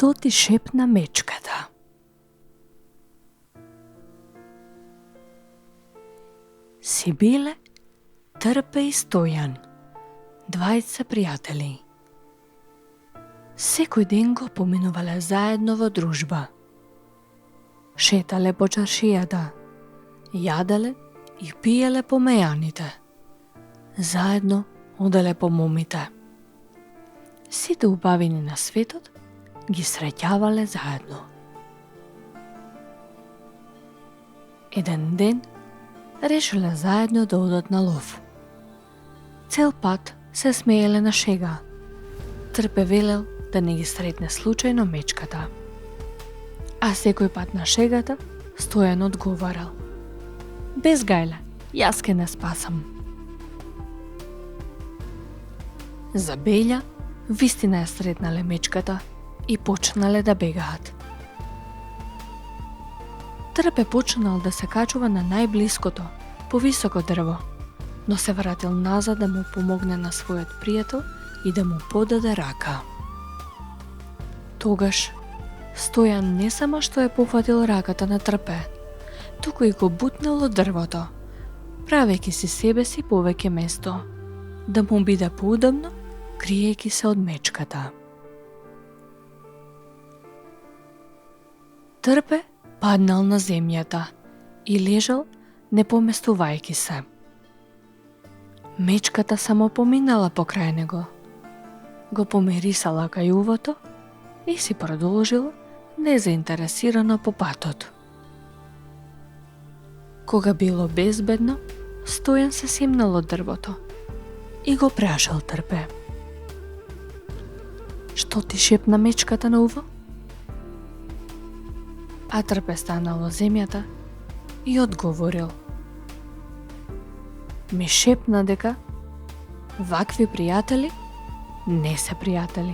Што ти шепна мечката? Си биле Трпе и Стојан, двајца пријатели. Секој ден го поминувале заедно во дружба. Шетале по чаршијата, јаделе и пиеле по мејаните. Заедно оделе по момите. Сите убавини на светот ги среќавале заедно. Еден ден решиле заедно да одат на лов. Цел пат се смееле на шега. Трпе велел да не ги сретне случајно мечката. А секој пат на шегата Стојан одговарал: без гајле, јас ке не спасам. За Беља вистина ја сретнале мечката и почнале да бегаат. Трпе почнал да се качува на најблиското, повисоко дрво, но се вратил назад да му помогне на својот пријател и да му подаде рака. Тогаш Стојан не само што е пофатил раката на Трпе, туку и го бутнал од дрвото, правејќи си себе си повеќе место, да му биде поудобно, криејќи се од мечката. Трпе паднал на земјата и лежал не поместувајќи се. Мечката само поминала покрај него, го помирисала кајувото и си продолжила незаинтересирано по патот. Кога било безбедно, Стојан се симнал од дрвото и го прашал Трпе: што ти шепна мечката на уво? А Трпе станал во земјата и одговорил: ми шепна дека вакви пријатели не се пријатели.